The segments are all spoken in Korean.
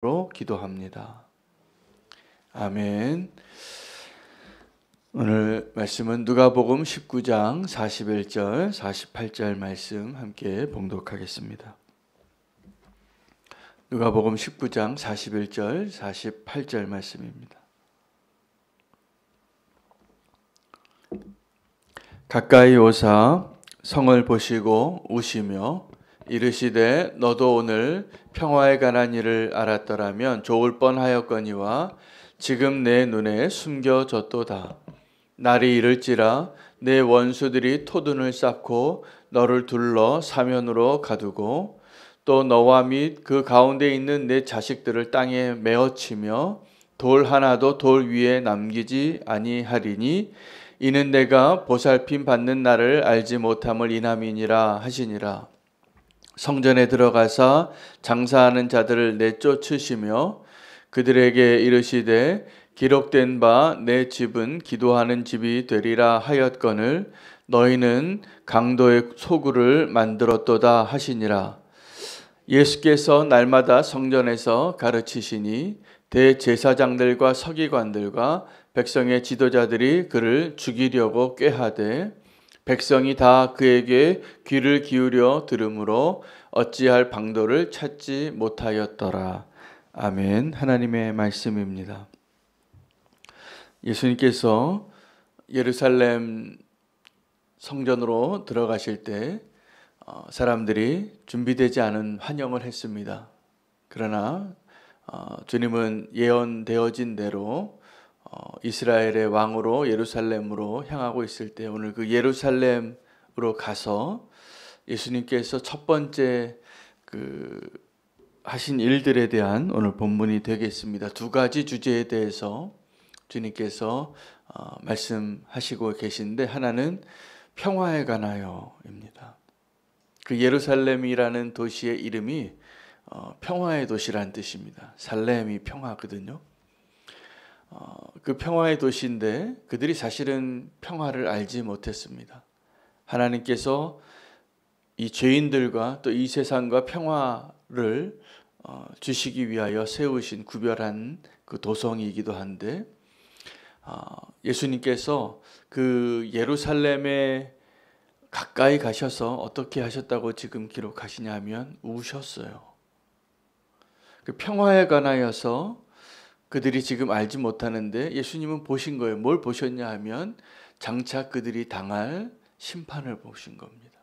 로 기도합니다. 아멘. 오늘 말씀은 누가복음 19장 41절, 48절 말씀 함께 봉독하겠습니다. 누가복음 19장 41절, 48절 말씀입니다. 가까이 오사 성을 보시고 우시며 이르시되 너도 오늘 평화에 관한 일을 알았더라면 좋을 뻔하였거니와 지금 내 눈에 숨겨졌도다. 날이 이를지라 내 원수들이 토둔을 쌓고 너를 둘러 사면으로 가두고 또 너와 및 그 가운데 있는 내 자식들을 땅에 메어치며 돌 하나도 돌 위에 남기지 아니하리니 이는 내가 보살핌 받는 날을 알지 못함을 인함이니라 하시니라. 성전에 들어가사 장사하는 자들을 내쫓으시며 그들에게 이르시되 기록된 바 내 집은 기도하는 집이 되리라 하였거늘 너희는 강도의 소굴을 만들었도다 하시니라. 예수께서 날마다 성전에서 가르치시니 대제사장들과 서기관들과 백성의 지도자들이 그를 죽이려고 꾀하되 백성이 다 그에게 귀를 기울여 들으므로 어찌할 방도를 찾지 못하였더라. 아멘. 하나님의 말씀입니다. 예수님께서 예루살렘 성전으로 들어가실 때 사람들이 준비되지 않은 환영을 했습니다. 그러나 주님은 예언되어진 대로 이스라엘의 왕으로 예루살렘으로 향하고 있을 때 오늘 그 예루살렘으로 가서 예수님께서 첫 번째 하신 일들에 대한 오늘 본문이 되겠습니다. 두 가지 주제에 대해서 주님께서 말씀하시고 계신데 하나는 평화에 관하여입니다. 그 예루살렘이라는 도시의 이름이 평화의 도시라는 뜻입니다. 살렘이 평화거든요. 그 평화의 도시인데 그들이 사실은 평화를 알지 못했습니다. 하나님께서 이 죄인들과 또 이 세상과 평화를 주시기 위하여 세우신 구별한 그 도성이기도 한데 예수님께서 그 예루살렘에 가까이 가셔서 어떻게 하셨다고 지금 기록하시냐면 우셨어요. 그 평화에 관하여서 그들이 지금 알지 못하는데 예수님은 보신 거예요. 뭘 보셨냐 하면 장차 그들이 당할 심판을 보신 겁니다.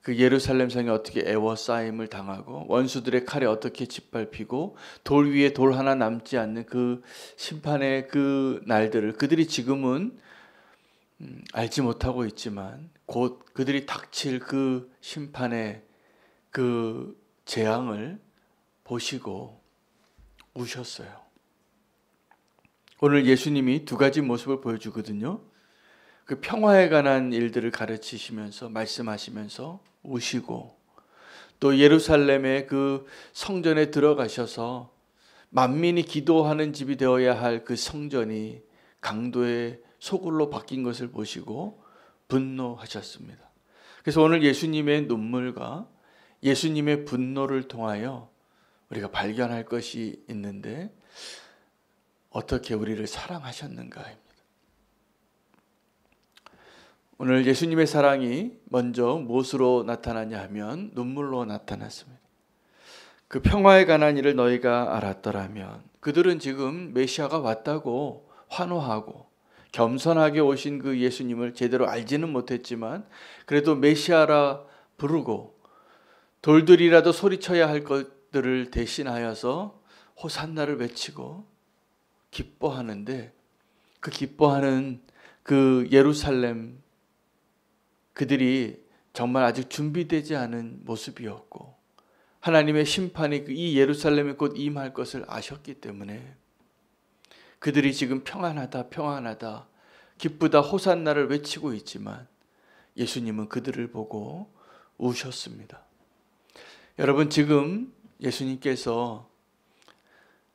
그 예루살렘 성이 어떻게 애워싸임을 당하고 원수들의 칼에 어떻게 짓밟히고 돌 위에 돌 하나 남지 않는 그 심판의 그 날들을 그들이 지금은 알지 못하고 있지만 곧 그들이 닥칠 그 심판의 그 재앙을 보시고 우셨어요. 오늘 예수님이 두 가지 모습을 보여주거든요. 그 평화에 관한 일들을 가르치시면서 말씀하시면서 우시고 또 예루살렘의 그 성전에 들어가셔서 만민이 기도하는 집이 되어야 할 그 성전이 강도의 소굴로 바뀐 것을 보시고 분노하셨습니다. 그래서 오늘 예수님의 눈물과 예수님의 분노를 통하여 우리가 발견할 것이 있는데 어떻게 우리를 사랑하셨는가입니다. 오늘 예수님의 사랑이 먼저 무엇으로 나타나냐 하면 눈물로 나타났습니다. 그 평화에 관한 일을 너희가 알았더라면 그들은 지금 메시아가 왔다고 환호하고 겸손하게 오신 그 예수님을 제대로 알지는 못했지만 그래도 메시아라 부르고 돌들이라도 소리쳐야 할 것들을 대신하여서 호산나를 외치고 기뻐하는데 그 기뻐하는 그 예루살렘 그들이 정말 아직 준비되지 않은 모습이었고 하나님의 심판이 이 예루살렘에 곧 임할 것을 아셨기 때문에 그들이 지금 평안하다 평안하다 기쁘다 호산나를 외치고 있지만 예수님은 그들을 보고 우셨습니다. 여러분 지금 예수님께서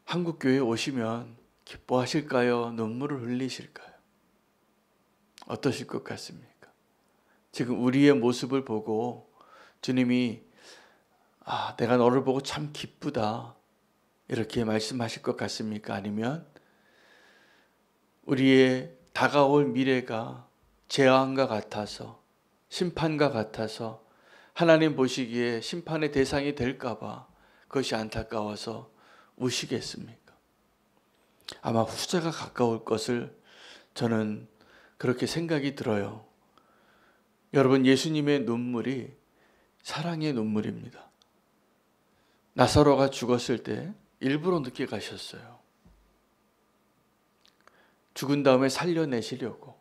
한국교회에 오시면 기뻐하실까요? 눈물을 흘리실까요? 어떠실 것 같습니까? 지금 우리의 모습을 보고 주님이 내가 너를 보고 참 기쁘다. 이렇게 말씀하실 것 같습니까? 아니면 우리의 다가올 미래가 재앙과 같아서, 심판과 같아서 하나님 보시기에 심판의 대상이 될까 봐 그것이 안타까워서 우시겠습니까? 아마 후자가 가까울 것을 저는 그렇게 생각이 들어요. 여러분, 예수님의 눈물이 사랑의 눈물입니다. 나사로가 죽었을 때 일부러 늦게 가셨어요. 죽은 다음에 살려내시려고.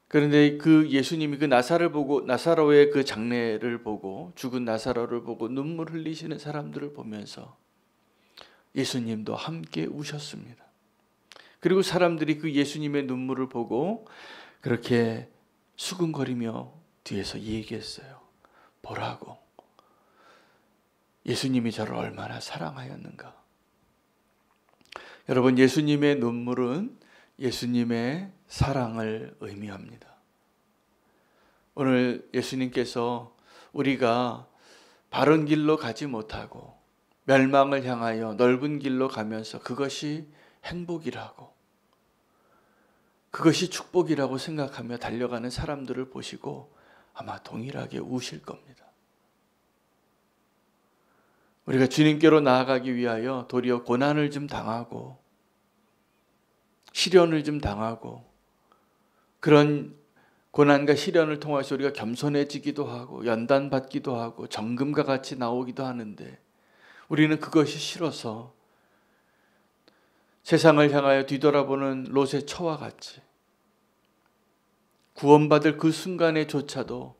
그런데 그 예수님이 그 나사로의 그 장례를 보고, 죽은 나사로를 보고 눈물 흘리시는 사람들을 보면서 예수님도 함께 우셨습니다. 그리고 사람들이 그 예수님의 눈물을 보고 그렇게 수근거리며 뒤에서 얘기했어요. 보라고. 예수님이 저를 얼마나 사랑하였는가. 여러분, 예수님의 눈물은 예수님의 사랑을 의미합니다. 오늘 예수님께서 우리가 바른 길로 가지 못하고 멸망을 향하여 넓은 길로 가면서 그것이 행복이라고, 그것이 축복이라고 생각하며 달려가는 사람들을 보시고 아마 동일하게 우실 겁니다. 우리가 주님께로 나아가기 위하여 도리어 고난을 좀 당하고 시련을 좀 당하고, 그런 고난과 시련을 통해서 우리가 겸손해지기도 하고 연단받기도 하고 정금과 같이 나오기도 하는데, 우리는 그것이 싫어서 세상을 향하여 뒤돌아보는 롯의 처와 같이 구원받을 그 순간에조차도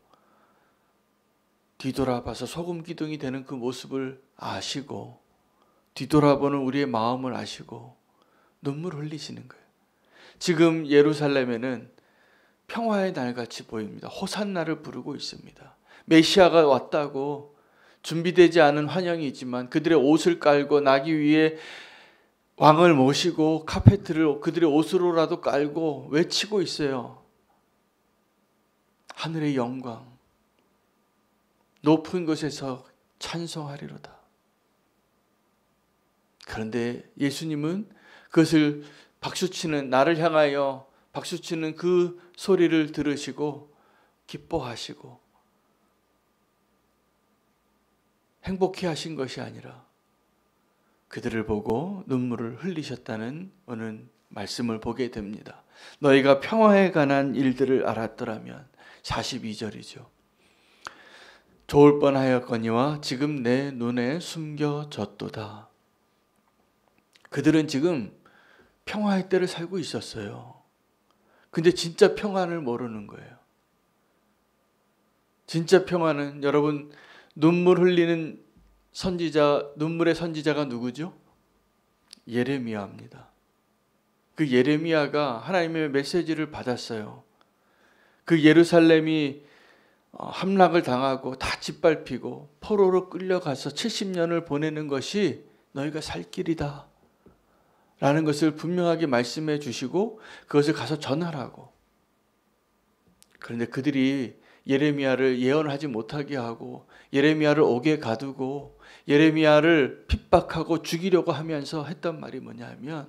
뒤돌아봐서 소금 기둥이 되는 그 모습을 아시고, 뒤돌아보는 우리의 마음을 아시고 눈물을 흘리시는 거예요. 지금 예루살렘에는 평화의 날같이 보입니다. 호산나를 부르고 있습니다. 메시아가 왔다고 준비되지 않은 환영이 있지만 그들의 옷을 깔고 나귀 위에 왕을 모시고 카페트를 그들의 옷으로라도 깔고 외치고 있어요. 하늘의 영광, 높은 곳에서 찬송하리로다. 그런데 예수님은 그것을 박수치는, 나를 향하여 박수치는 그 소리를 들으시고 기뻐하시고 행복해 하신 것이 아니라 그들을 보고 눈물을 흘리셨다는 오늘 말씀을 보게 됩니다. 너희가 평화에 관한 일들을 알았더라면, 42절이죠. 좋을 뻔하였거니와 지금 내 눈에 숨겨졌도다. 그들은 지금 평화의 때를 살고 있었어요. 근데 진짜 평안을 모르는 거예요. 진짜 평안은, 여러분, 눈물 흘리는 선지자, 눈물의 선지자가 누구죠? 예레미야입니다. 그 예레미야가 하나님의 메시지를 받았어요. 그 예루살렘이 함락을 당하고 다 짓밟히고 포로로 끌려가서 70년을 보내는 것이 너희가 살 길이다 라는 것을 분명하게 말씀해 주시고 그것을 가서 전하라고. 그런데 그들이 예레미야를 예언하지 못하게 하고 예레미야를 옥에 가두고 예레미야를 핍박하고 죽이려고 하면서 했던 말이 뭐냐 하면,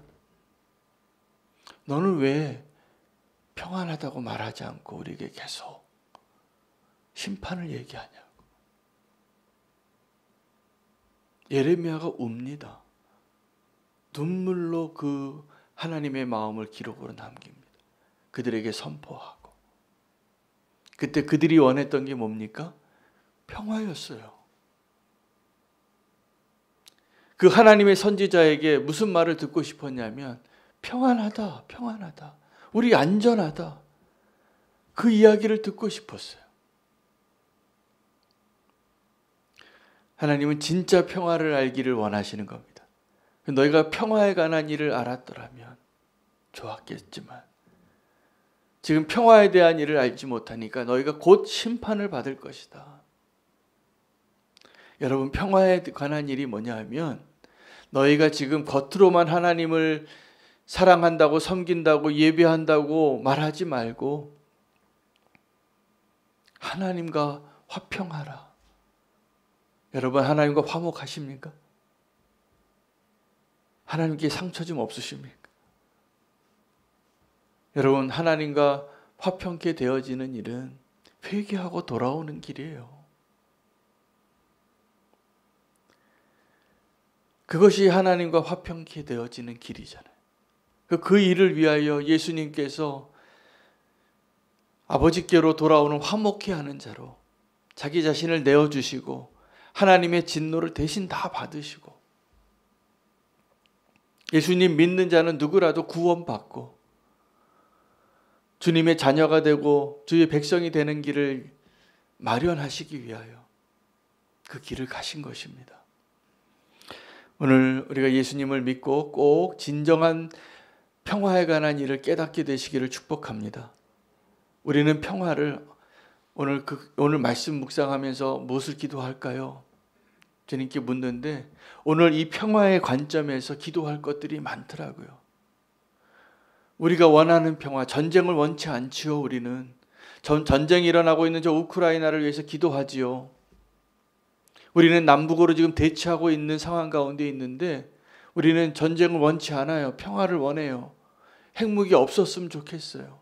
너는 왜 평안하다고 말하지 않고 우리에게 계속 심판을 얘기하냐고. 예레미야가 웁니다. 눈물로 그 하나님의 마음을 기록으로 남깁니다. 그들에게 선포하고. 그때 그들이 원했던 게 뭡니까? 평화였어요. 그 하나님의 선지자에게 무슨 말을 듣고 싶었냐면, 평안하다, 평안하다, 우리 안전하다, 그 이야기를 듣고 싶었어요. 하나님은 진짜 평화를 알기를 원하시는 겁니다. 너희가 평화에 관한 일을 알았더라면 좋았겠지만 지금 평화에 대한 일을 알지 못하니까 너희가 곧 심판을 받을 것이다. 여러분, 평화에 관한 일이 뭐냐 하면, 너희가 지금 겉으로만 하나님을 사랑한다고, 섬긴다고, 예배한다고 말하지 말고 하나님과 화평하라. 여러분, 하나님과 화목하십니까? 하나님께 상처 좀 없으십니까? 여러분, 하나님과 화평케 되어지는 일은 회개하고 돌아오는 길이에요. 그것이 하나님과 화평케 되어지는 길이잖아요. 그 일을 위하여 예수님께서 아버지께로 돌아오는 화목케 하는 자로 자기 자신을 내어주시고 하나님의 진노를 대신 다 받으시고, 예수님 믿는 자는 누구라도 구원받고 주님의 자녀가 되고 주의 백성이 되는 길을 마련하시기 위하여 그 길을 가신 것입니다. 오늘 우리가 예수님을 믿고 꼭 진정한 평화에 관한 일을 깨닫게 되시기를 축복합니다. 우리는 평화를 오늘 말씀 묵상하면서 무엇을 기도할까요? 주님께 묻는데 오늘 이 평화의 관점에서 기도할 것들이 많더라고요. 우리가 원하는 평화, 전쟁을 원치 않지요. 우리는 전쟁이 일어나고 있는 저 우크라이나를 위해서 기도하지요. 우리는 남북으로 지금 대치하고 있는 상황 가운데 있는데 우리는 전쟁을 원치 않아요. 평화를 원해요. 핵무기 없었으면 좋겠어요.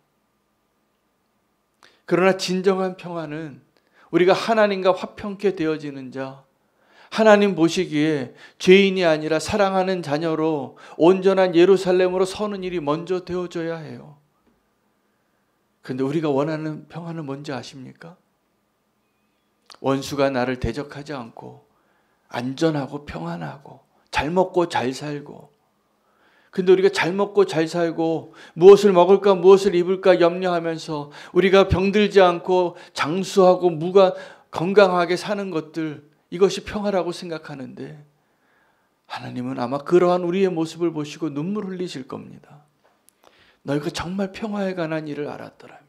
그러나 진정한 평화는 우리가 하나님과 화평케 되어지는 자, 하나님 보시기에 죄인이 아니라 사랑하는 자녀로 온전한 예루살렘으로 서는 일이 먼저 되어져야 해요. 그런데 우리가 원하는 평화는 뭔지 아십니까? 원수가 나를 대적하지 않고 안전하고 평안하고 잘 먹고 잘 살고, 근데 우리가 잘 먹고 잘 살고 무엇을 먹을까 무엇을 입을까 염려하면서 우리가 병들지 않고 장수하고 건강하게 사는 것들, 이것이 평화라고 생각하는데 하나님은 아마 그러한 우리의 모습을 보시고 눈물 흘리실 겁니다. 너희가 정말 평화에 관한 일을 알았더라면.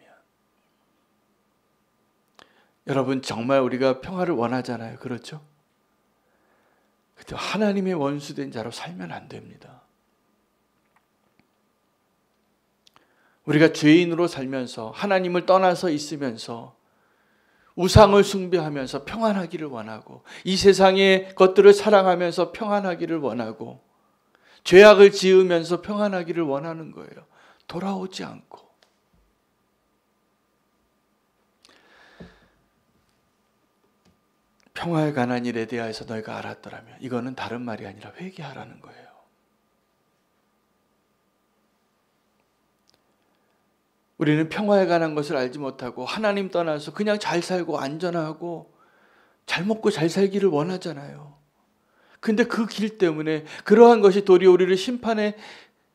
여러분, 정말 우리가 평화를 원하잖아요. 그렇죠? 근데 하나님의 원수된 자로 살면 안 됩니다. 우리가 죄인으로 살면서 하나님을 떠나서 있으면서 우상을 숭배하면서 평안하기를 원하고 이 세상의 것들을 사랑하면서 평안하기를 원하고 죄악을 지으면서 평안하기를 원하는 거예요. 돌아오지 않고. 평화에 관한 일에 대하여서 너희가 알았더라면, 이거는 다른 말이 아니라 회개하라는 거예요. 우리는 평화에 관한 것을 알지 못하고 하나님 떠나서 그냥 잘 살고 안전하고 잘 먹고 잘 살기를 원하잖아요. 근데 그 길 때문에 그러한 것이 도리어 우리를 심판의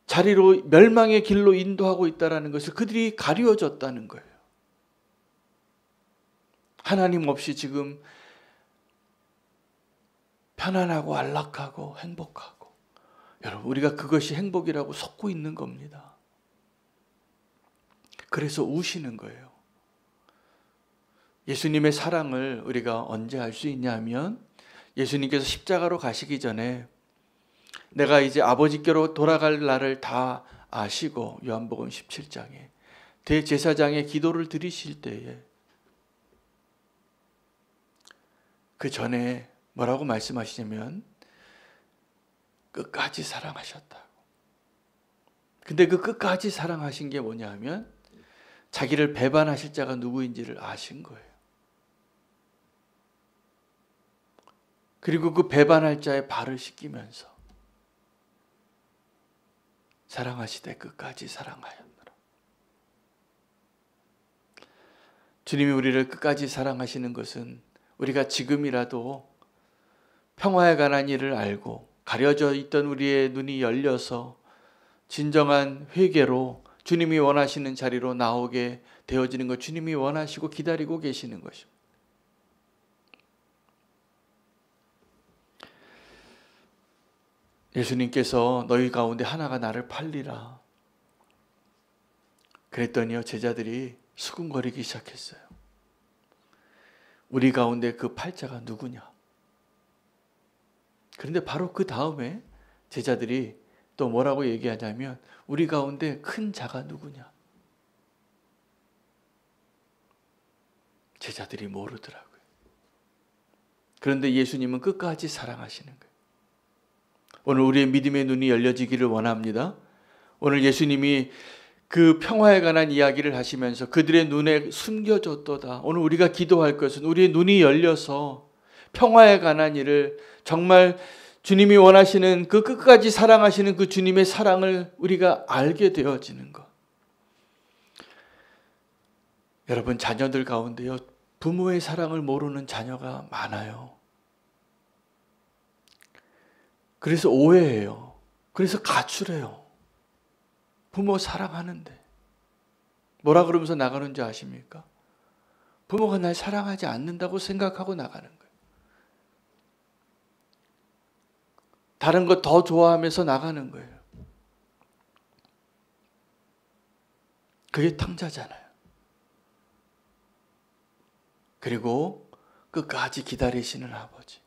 자리로, 멸망의 길로 인도하고 있다는 것을 그들이 가리워졌다는 거예요. 하나님 없이 지금 편안하고 안락하고 행복하고, 여러분, 우리가 그것이 행복이라고 속고 있는 겁니다. 그래서 우시는 거예요. 예수님의 사랑을 우리가 언제 알 수 있냐면, 예수님께서 십자가로 가시기 전에 내가 이제 아버지께로 돌아갈 날을 다 아시고 요한복음 17장에 대제사장의 기도를 드리실 때에 그 전에 뭐라고 말씀하시냐면 끝까지 사랑하셨다고. 근데 그 끝까지 사랑하신 게 뭐냐 하면 자기를 배반하실 자가 누구인지를 아신 거예요. 그리고 그 배반할 자의 발을 씻기면서 사랑하시되 끝까지 사랑하였노라. 주님이 우리를 끝까지 사랑하시는 것은 우리가 지금이라도 평화에 관한 일을 알고 가려져 있던 우리의 눈이 열려서 진정한 회개로 주님이 원하시는 자리로 나오게 되어지는 것, 주님이 원하시고 기다리고 계시는 것입니다. 예수님께서 너희 가운데 하나가 나를 팔리라 그랬더니요, 제자들이 수군거리기 시작했어요. 우리 가운데 그 팔자가 누구냐? 그런데 바로 그 다음에 제자들이 또 뭐라고 얘기하냐면 우리 가운데 큰 자가 누구냐? 제자들이 모르더라고요. 그런데 예수님은 끝까지 사랑하시는 거예요. 오늘 우리의 믿음의 눈이 열려지기를 원합니다. 오늘 예수님이 그 평화에 관한 이야기를 하시면서 그들의 눈에 숨겨졌도다. 오늘 우리가 기도할 것은 우리의 눈이 열려서 평화에 관한 일을, 정말 주님이 원하시는 그 끝까지 사랑하시는 그 주님의 사랑을 우리가 알게 되어지는 것. 여러분, 자녀들 가운데요, 부모의 사랑을 모르는 자녀가 많아요. 그래서 오해해요. 그래서 가출해요. 부모 사랑하는데 뭐라 그러면서 나가는지 아십니까? 부모가 날 사랑하지 않는다고 생각하고 나가는 거예요. 다른 거 더 좋아하면서 나가는 거예요. 그게 탕자잖아요. 그리고 끝까지 기다리시는 아버지.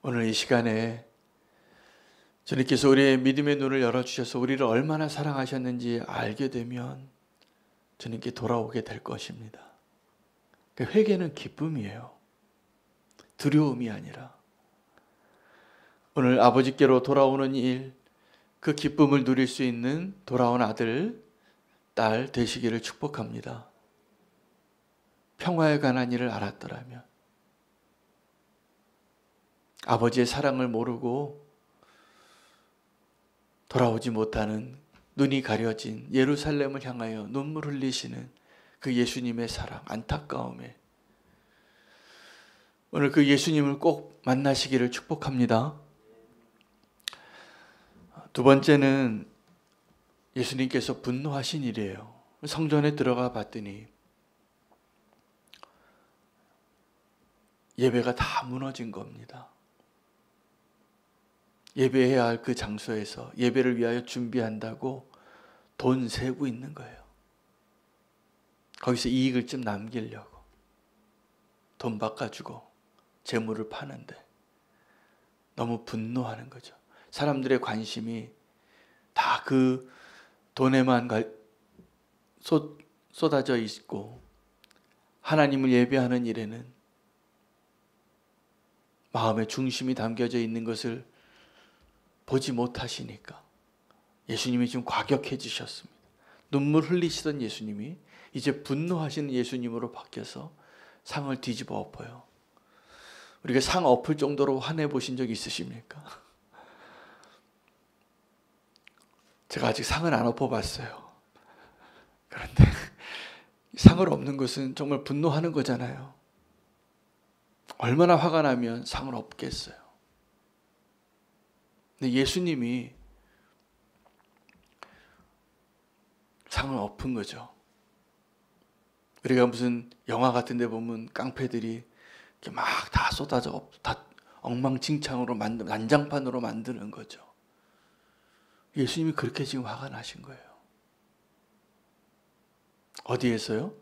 오늘 이 시간에 주님께서 우리의 믿음의 눈을 열어주셔서 우리를 얼마나 사랑하셨는지 알게 되면 주님께 돌아오게 될 것입니다. 회개는 기쁨이에요. 두려움이 아니라. 오늘 아버지께로 돌아오는 일, 그 기쁨을 누릴 수 있는 돌아온 아들, 딸 되시기를 축복합니다. 평화에 관한 일을 알았더라면, 아버지의 사랑을 모르고 돌아오지 못하는, 눈이 가려진 예루살렘을 향하여 눈물 흘리시는 그 예수님의 사랑, 안타까움에 오늘 그 예수님을 꼭 만나시기를 축복합니다. 두 번째는 예수님께서 분노하신 일이에요. 성전에 들어가 봤더니 예배가 다 무너진 겁니다. 예배해야 할 그 장소에서 예배를 위하여 준비한다고 돈 세고 있는 거예요. 거기서 이익을 좀 남기려고 돈 바꿔주고 재물을 파는데 너무 분노하는 거죠. 사람들의 관심이 다 그 돈에만 쏟아져 있고 하나님을 예배하는 일에는 마음의 중심이 담겨져 있는 것을 보지 못하시니까 예수님이 좀 과격해지셨습니다. 눈물 흘리시던 예수님이 이제 분노하시는 예수님으로 바뀌어서 상을 뒤집어 엎어요. 우리가 상 엎을 정도로 화내 보신 적 있으십니까? 제가 아직 상을 안 엎어봤어요. 그런데 상을 엎는 것은 정말 분노하는 거잖아요. 얼마나 화가 나면 상을 엎겠어요. 근데 예수님이 상을 엎은 거죠. 우리가 무슨 영화 같은 데 보면 깡패들이 이렇게 막 다 쏟아져, 다 엉망진창으로 난장판으로 만드는 거죠. 예수님이 그렇게 지금 화가 나신 거예요. 어디에서요?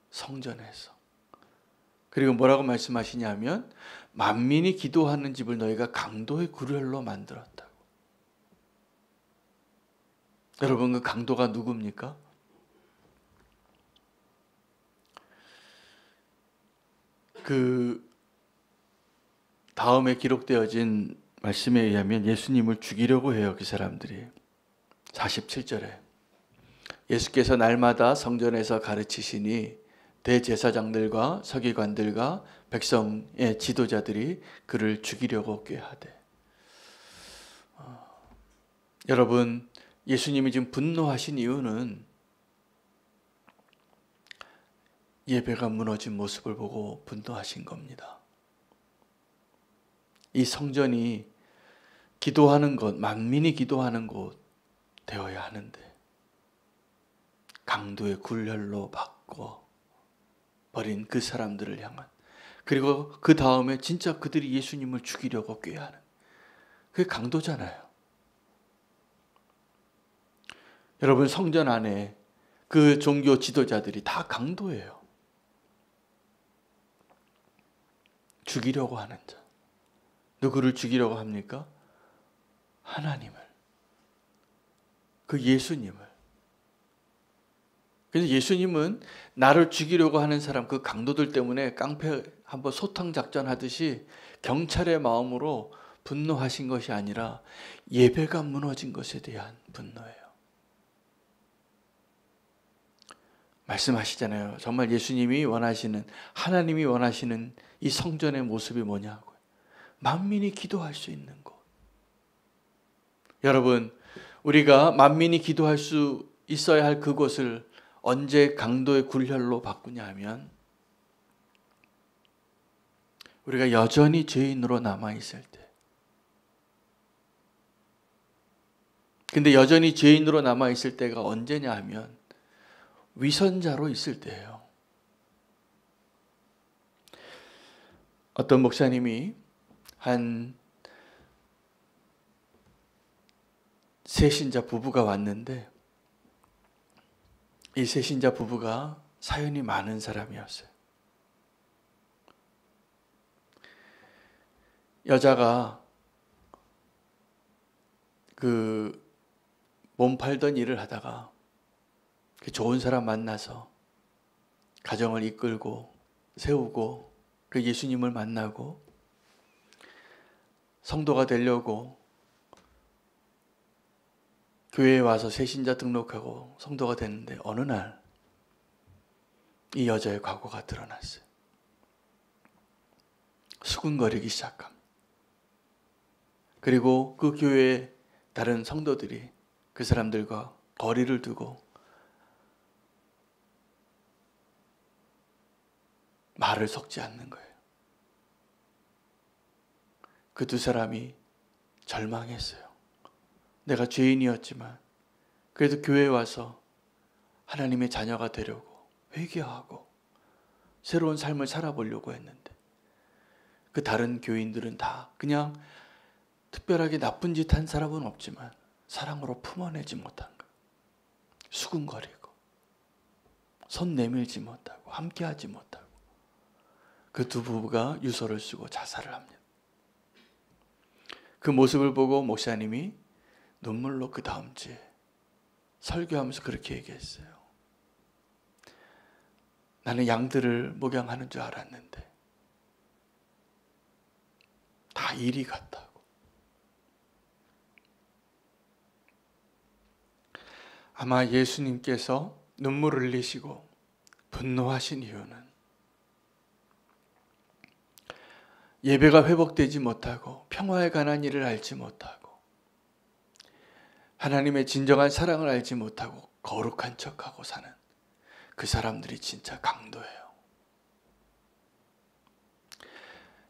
성전에서. 그리고 뭐라고 말씀하시냐면 만민이 기도하는 집을 너희가 강도의 굴혈로 만들었다고. 여러분, 그 강도가 누굽니까? 그 다음에 기록되어진 말씀에 의하면 예수님을 죽이려고 해요, 그 사람들이. 47절에 예수께서 날마다 성전에서 가르치시니 대제사장들과 서기관들과 백성의 지도자들이 그를 죽이려고 꾀하되. 여러분, 예수님이 지금 분노하신 이유는 예배가 무너진 모습을 보고 분노하신 겁니다. 이 성전이 기도하는 곳, 만민이 기도하는 곳 되어야 하는데 강도의 굴혈로 바꿔 버린 그 사람들을 향한, 그리고 그 다음에 진짜 그들이 예수님을 죽이려고 꾀하는, 그게 강도잖아요. 여러분, 성전 안에 그 종교 지도자들이 다 강도예요. 죽이려고 하는 자. 누구를 죽이려고 합니까? 하나님을. 그 예수님을. 그래서 예수님은 나를 죽이려고 하는 사람, 그 강도들 때문에 깡패 한번 소탕 작전 하듯이 경찰의 마음으로 분노하신 것이 아니라 예배가 무너진 것에 대한 분노예요. 말씀하시잖아요. 정말 예수님이 원하시는, 하나님이 원하시는 이 성전의 모습이 뭐냐고요. 만민이 기도할 수 있는 곳. 여러분, 우리가 만민이 기도할 수 있어야 할 그곳을 언제 강도의 굴혈로 바꾸냐 하면 우리가 여전히 죄인으로 남아있을 때. 근데 여전히 죄인으로 남아있을 때가 언제냐 하면 위선자로 있을 때예요. 어떤 목사님이 한 새신자 부부가 왔는데 이 새신자 부부가 사연이 많은 사람이었어요. 여자가 몸 팔던 일을 하다가 좋은 사람 만나서 가정을 이끌고 세우고 예수님을 만나고 성도가 되려고 교회에 와서 새신자 등록하고 성도가 됐는데 어느 날 이 여자의 과거가 드러났어요. 수군거리기 시작합니다. 그리고 그 교회의 다른 성도들이 그 사람들과 거리를 두고 말을 섞지 않는 거예요. 그 두 사람이 절망했어요. 내가 죄인이었지만 그래도 교회에 와서 하나님의 자녀가 되려고 회개하고 새로운 삶을 살아보려고 했는데 그 다른 교인들은 다 그냥 특별하게 나쁜 짓 한 사람은 없지만 사랑으로 품어내지 못한 것. 수군거리고 손 내밀지 못하고 함께하지 못하고 그 두 부부가 유서를 쓰고 자살을 합니다. 그 모습을 보고 목사님이 눈물로 그 다음 주에 설교하면서 그렇게 얘기했어요. 나는 양들을 목양하는 줄 알았는데 다 일이 같다고. 아마 예수님께서 눈물을 흘리시고 분노하신 이유는 예배가 회복되지 못하고 평화에 관한 일을 알지 못하고 하나님의 진정한 사랑을 알지 못하고 거룩한 척하고 사는 그 사람들이 진짜 강도예요.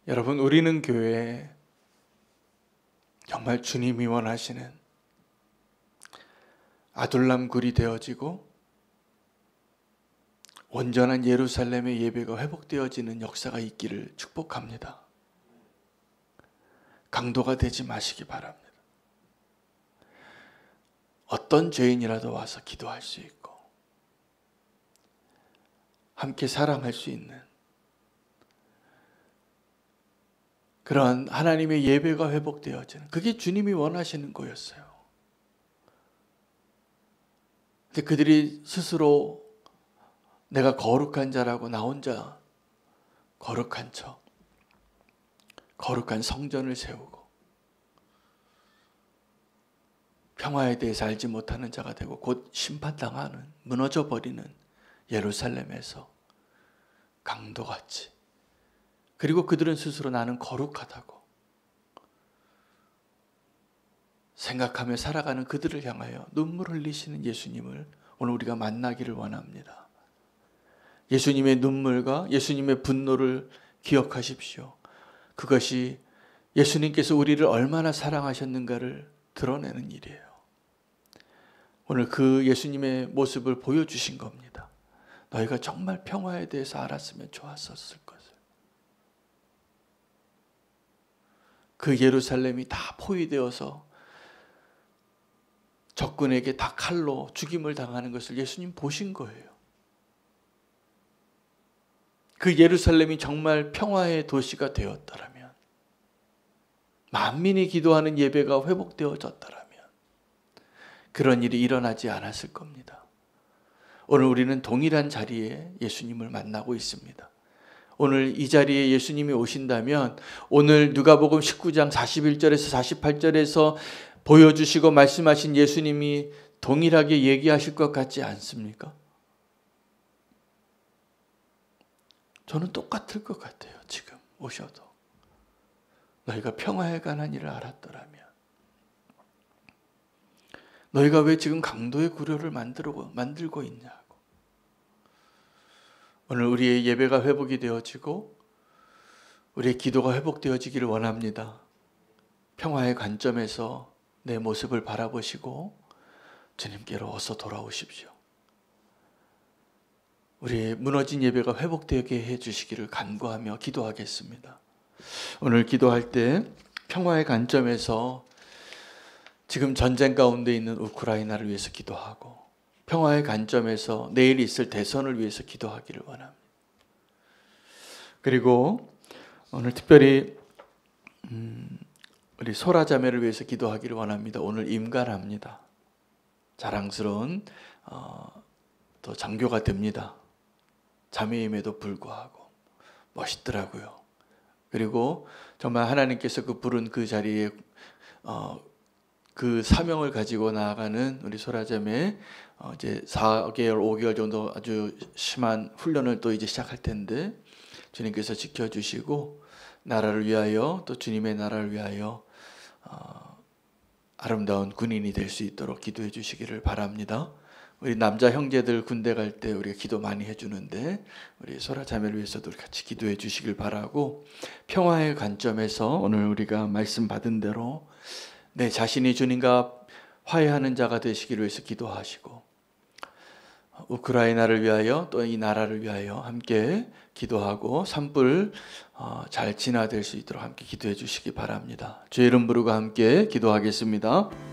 여러분, 우리는 교회에 정말 주님이 원하시는 아둘람 굴이 되어지고 온전한 예루살렘의 예배가 회복되어지는 역사가 있기를 축복합니다. 강도가 되지 마시기 바랍니다. 어떤 죄인이라도 와서 기도할 수 있고 함께 사랑할 수 있는 그러한 하나님의 예배가 회복되어지는 그게 주님이 원하시는 거였어요. 근데 그들이 스스로 내가 거룩한 자라고 나 혼자 거룩한 척, 거룩한 성전을 세우고 평화에 대해서 알지 못하는 자가 되고 곧 심판당하는, 무너져 버리는 예루살렘에서 강도같이, 그리고 그들은 스스로 나는 거룩하다고 생각하며 살아가는 그들을 향하여 눈물 흘리시는 예수님을 오늘 우리가 만나기를 원합니다. 예수님의 눈물과 예수님의 분노를 기억하십시오. 그것이 예수님께서 우리를 얼마나 사랑하셨는가를 드러내는 일이에요. 오늘 그 예수님의 모습을 보여주신 겁니다. 너희가 정말 평화에 대해서 알았으면 좋았었을 것을. 그 예루살렘이 다 포위되어서 적군에게 다 칼로 죽임을 당하는 것을 예수님 보신 거예요. 그 예루살렘이 정말 평화의 도시가 되었더라면, 만민이 기도하는 예배가 회복되어졌더라면 그런 일이 일어나지 않았을 겁니다. 오늘 우리는 동일한 자리에 예수님을 만나고 있습니다. 오늘 이 자리에 예수님이 오신다면 오늘 누가복음 19장 41절에서 48절에서 보여주시고 말씀하신 예수님이 동일하게 얘기하실 것 같지 않습니까? 저는 똑같을 것 같아요. 지금 오셔도. 너희가 평화에 관한 일을 알았더라면 너희가 왜 지금 강도의 구려를 만들고 있냐고. 오늘 우리의 예배가 회복이 되어지고 우리의 기도가 회복되어지기를 원합니다. 평화의 관점에서 내 모습을 바라보시고 주님께로 어서 돌아오십시오. 우리의 무너진 예배가 회복되게 해주시기를 간구하며 기도하겠습니다. 오늘 기도할 때 평화의 관점에서 지금 전쟁 가운데 있는 우크라이나를 위해서 기도하고 평화의 관점에서 내일 있을 대선을 위해서 기도하기를 원합니다. 그리고 오늘 특별히 우리 소라 자매를 위해서 기도하기를 원합니다. 오늘 임관합니다. 자랑스러운 또 장교가 됩니다. 자매임에도 불구하고 멋있더라고요. 그리고 정말 하나님께서 그 부른 그 자리에 그 사명을 가지고 나아가는 우리 소라자매 이제 4개월, 5개월 정도 아주 심한 훈련을 또 이제 시작할 텐데 주님께서 지켜주시고 나라를 위하여 또 주님의 나라를 위하여 아름다운 군인이 될 수 있도록 기도해 주시기를 바랍니다. 우리 남자 형제들 군대 갈 때 우리가 기도 많이 해주는데 우리 소라 자매를 위해서도 같이 기도해 주시길 바라고 평화의 관점에서 오늘 우리가 말씀 받은 대로 내 자신이 주님과 화해하는 자가 되시기를 위해서 기도하시고 우크라이나를 위하여 또 이 나라를 위하여 함께 기도하고 산불 잘 진화될 수 있도록 함께 기도해 주시기 바랍니다. 주의 이름 부르고 함께 기도하겠습니다.